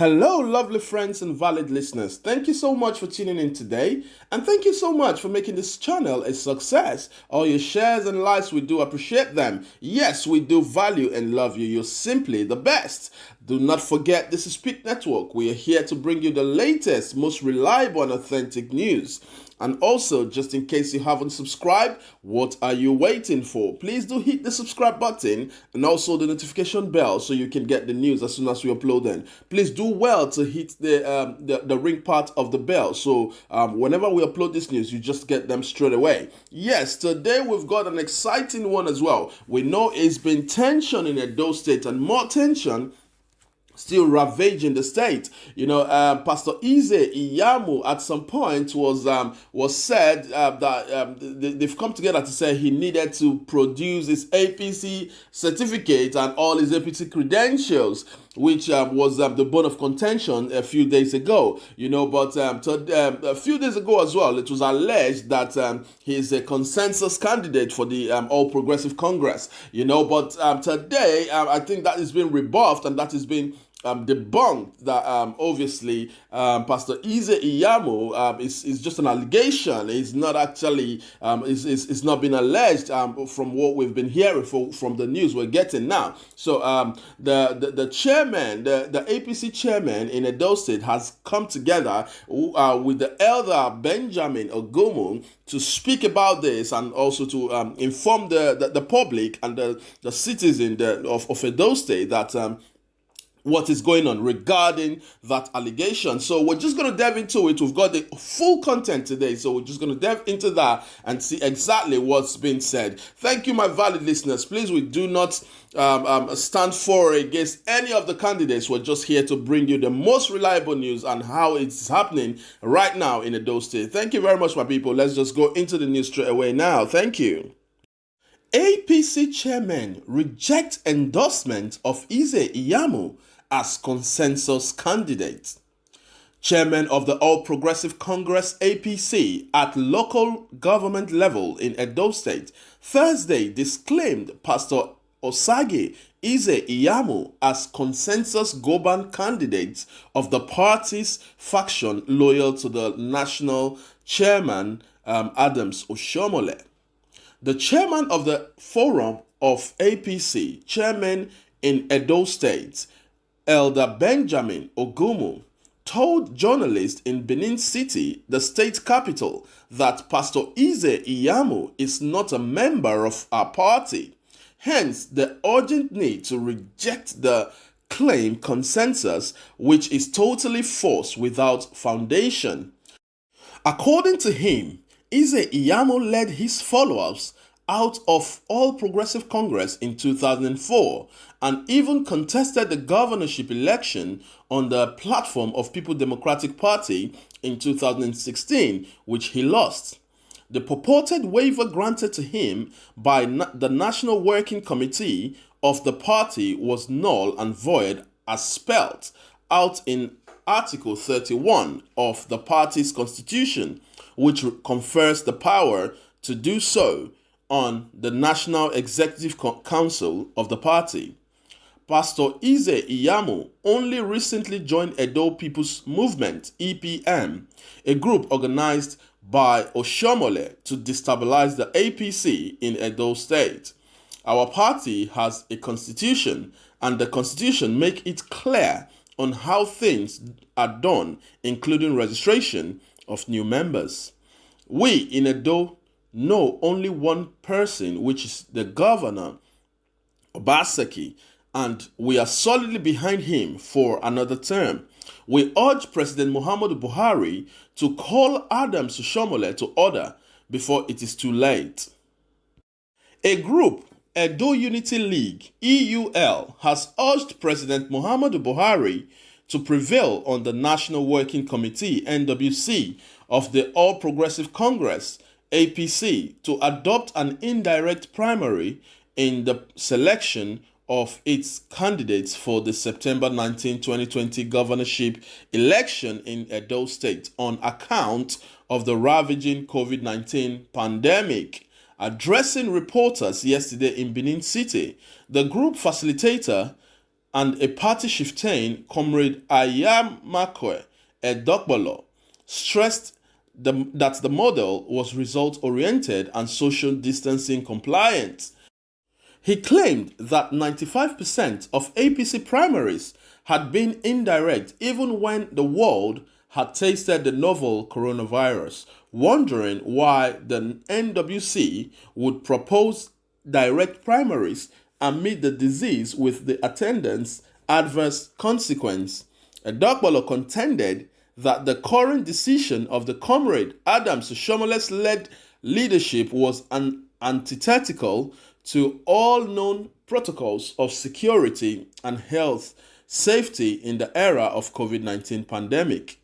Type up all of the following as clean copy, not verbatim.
Hello, lovely friends and valid listeners. Thank you so much for tuning in today, and thank you so much for making this channel a success. All your shares and likes, we do appreciate them. Yes, we do value and love you. You're simply the best. Do not forget, this is Speak Network. We are here to bring you the latest, most reliable and authentic news. And also, just in case you haven't subscribed, what are you waiting for? Please do hit the subscribe button and also the notification bell so you can get the news as soon as we upload them. Please do well to hit the ring part of the bell so whenever we upload this news, you just get them straight away. Yes, today we've got an exciting one as well. We know it's been tension in Edo State and more tension still ravaging the state. Pastor IZE-IYAMU at some point was said that they've come together to say he needed to produce his APC certificate and all his APC credentials, which was the bone of contention a few days ago. But a few days ago as well, it was alleged that he's a consensus candidate for the All Progressive Congress. But today I think that has been rebuffed and that has been debunked, that obviously Pastor IZE-IYAMU is just an allegation. It's not actually it's not been alleged from what we've been hearing from the news we're getting now. So the chairman, the APC chairman in Edo State has come together with the elder Benjamin Ogumu to speak about this and also to inform the public and the citizen of Edo State that what is going on regarding that allegation. So we're just going to delve into it. We've got the full content today, so we're just going to delve into that and see exactly what's been said. Thank you, my valid listeners. Please, we do not stand for or against any of the candidates. We're just here to bring you the most reliable news and how it's happening right now in Edo State. Thank you very much, my people. Let's just go into the news straight away now. Thank you. APC chairman rejects endorsement of IZE-IYAMU as consensus candidate. Chairman of the All Progressive Congress APC at local government level in Edo State Thursday disclaimed Pastor Osage IZE-IYAMU as consensus Goban candidate of the party's faction loyal to the national chairman Adams Oshiomhole. The chairman of the Forum of APC, chairman in Edo State, Elder Benjamin Ogumu, told journalists in Benin City, the state capital, that Pastor IZE-IYAMU is not a member of our party. Hence, the urgent need to reject the claim consensus, which is totally false without foundation. According to him, IZE-IYAMU led his followers out of All Progressive Congress in 2004 and even contested the governorship election on the platform of People Democratic Party in 2016, which he lost. The purported waiver granted to him by the National Working Committee of the party was null and void as spelt out in Article 31 of the party's constitution, which confers the power to do so on the National Executive Council of the party. Pastor IZE-IYAMU only recently joined Edo People's Movement, EPM, a group organized by Oshiomhole to destabilize the APC in Edo State. Our party has a constitution, and the constitution makes it clear on how things are done, including registration of new members. We in Edo know only one person, which is the governor, Obaseki, and we are solidly behind him for another term. We urge President Muhammadu Buhari to call Adams Oshiomhole to order before it is too late. A group, Edo Unity League, EUL, has urged President Muhammadu Buhari to prevail on the National Working Committee, NWC, of the All Progressive Congress, APC, to adopt an indirect primary in the selection of its candidates for the September 19, 2020 governorship election in Edo State on account of the ravaging COVID-19 pandemic. Addressing reporters yesterday in Benin City, the group facilitator and a party chieftain, Comrade IZE-IYAMU Edokbolo, stressed that the model was result-oriented and social distancing compliant. He claimed that 95% of APC primaries had been indirect even when the world had tasted the novel coronavirus, wondering why the NWC would propose direct primaries amid the disease with the attendant's adverse consequence. Edokbolo contended that the current decision of the Comrade Adams Oshomole's led leadership was antithetical to all known protocols of security and health safety in the era of COVID-19 pandemic,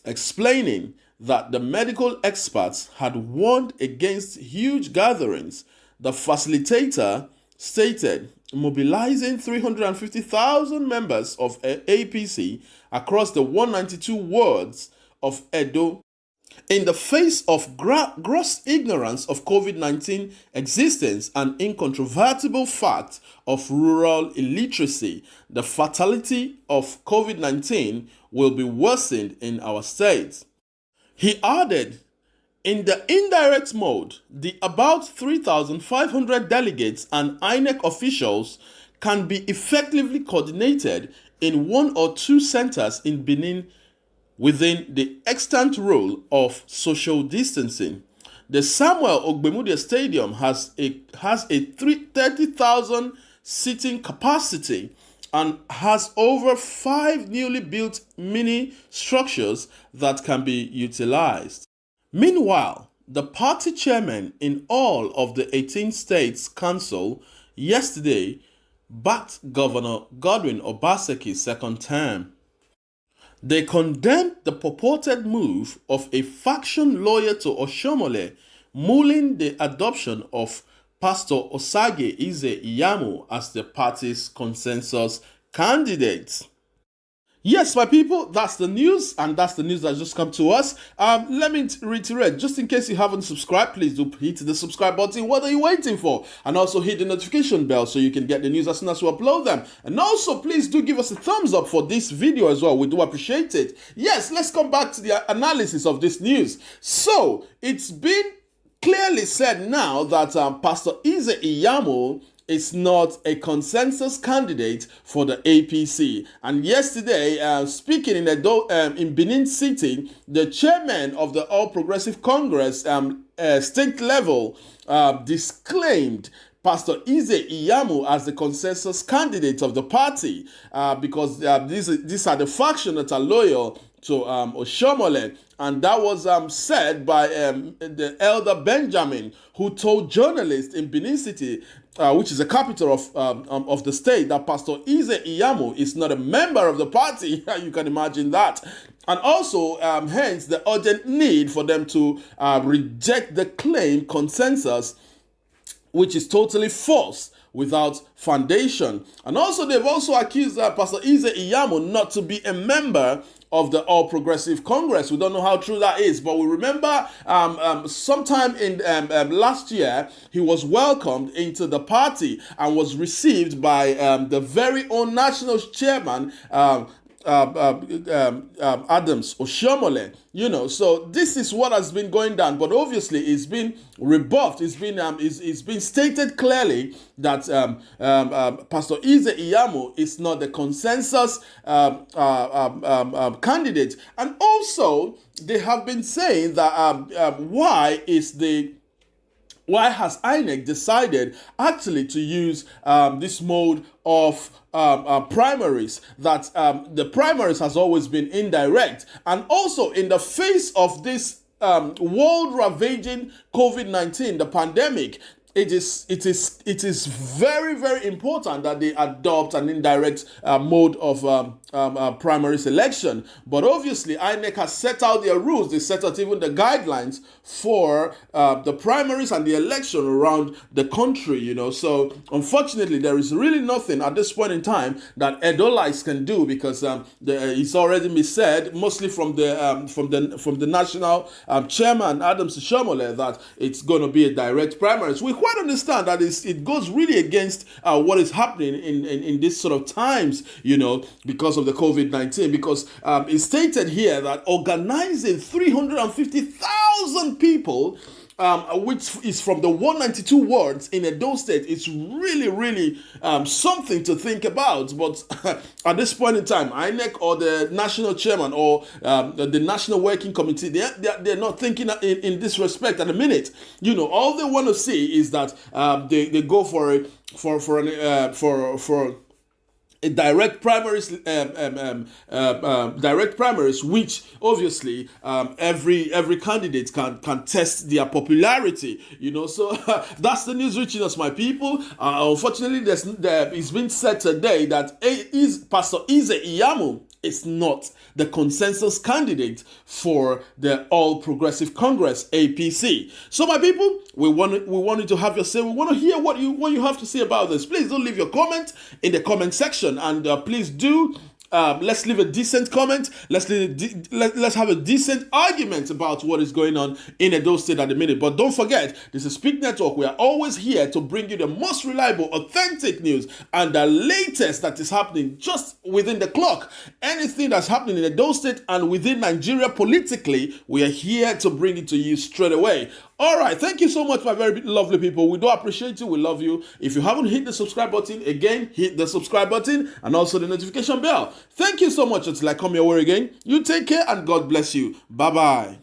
explaining that the medical experts had warned against huge gatherings. The facilitator stated mobilizing 350,000 members of APC across the 192 wards of Edo in the face of gross ignorance of COVID-19 existence and incontrovertible fact of rural illiteracy. The fatality of COVID-19 will be worsened in our state. He added, in the indirect mode, the about 3,500 delegates and INEC officials can be effectively coordinated in one or two centers in Benin within the extant rule of social distancing. The Samuel Ogbemudia Stadium has a 30,000 seating capacity and has over 5 newly built mini structures that can be utilized. Meanwhile, the party chairman in all of the 18 states council yesterday backed Governor Godwin Obaseki's second term. They condemned the purported move of a faction loyal to Oshomole, mulling the adoption of Pastor Osage IZE-IYAMU as the party's consensus candidate. Yes, my people, that's the news, and that's the news that just come to us. Let me reiterate, just in case you haven't subscribed, please do hit the subscribe button. What are you waiting for? And also hit the notification bell so you can get the news as soon as we upload them. And also, please do give us a thumbs up for this video as well. We do appreciate it. Yes, let's come back to the analysis of this news. So, it's been clearly said now that Pastor IZE-IYAMU is not a consensus candidate for the APC. And yesterday, speaking in Benin City, the chairman of the All Progressive Congress state level disclaimed Pastor IZE-IYAMU as the consensus candidate of the party because these are the faction that are loyal to Oshomole. And that was said by the elder Benjamin, who told journalists in Benin City, which is the capital of the state, that Pastor IZE-IYAMU is not a member of the party. You can imagine that. And also, hence, the urgent need for them to reject the claim consensus, which is totally false, without foundation. And also, they've also accused Pastor IZE-IYAMU not to be a member of the All Progressive Congress. We don't know how true that is, but we remember sometime in last year, he was welcomed into the party and was received by the very own national chairman, Adams Oshomole, so this is what has been going down, but obviously it's been rebuffed. It's been stated clearly that Pastor IZE-IYAMU is not the consensus candidate, and also they have been saying that why has INEC decided actually to use this mode of primaries, that the primaries has always been indirect, and also in the face of this world ravaging COVID-19, the pandemic, it is very, very important that they adopt an indirect mode of primaries election. But obviously, INEC has set out their rules. They set out even the guidelines for the primaries and the election around the country, So unfortunately, there is really nothing at this point in time that Edolites can do, because it's already been said, mostly from the national chairman, ÇRːÇ1AŁ, that it's going to be a direct primaries. We quite understand that it goes really against what is happening in this sort of times, because of the COVID-19, because it's stated here that organizing 350,000 people, which is from the 192 wards in Edo State, is really, really something to think about. But at this point in time, INEC or the national chairman or the national working committee, they're not thinking in this respect at the minute. All they want to see is that they go for a direct primaries, which obviously every candidate can test their popularity. So that's the news reaching us, my people. Unfortunately, it's been said today that Pastor IZE-IYAMU is not the consensus candidate for the All Progressive Congress (APC). So, my people, we wanted to have your say. We want to hear what you have to say about this. Please don't leave your comment in the comment section, and please do. Let's leave a decent comment. Let's have a decent argument about what is going on in Edo State at the minute. But don't forget, this is Speak Network. We are always here to bring you the most reliable, authentic news and the latest that is happening just within the clock. Anything that's happening in Edo State and within Nigeria politically, we are here to bring it to you straight away. All right, thank you so much, my very lovely people. We do appreciate you. We love you. If you haven't hit the subscribe button, again, hit the subscribe button and also the notification bell. Thank you so much. Until I come your way again, you take care and God bless you. Bye-bye.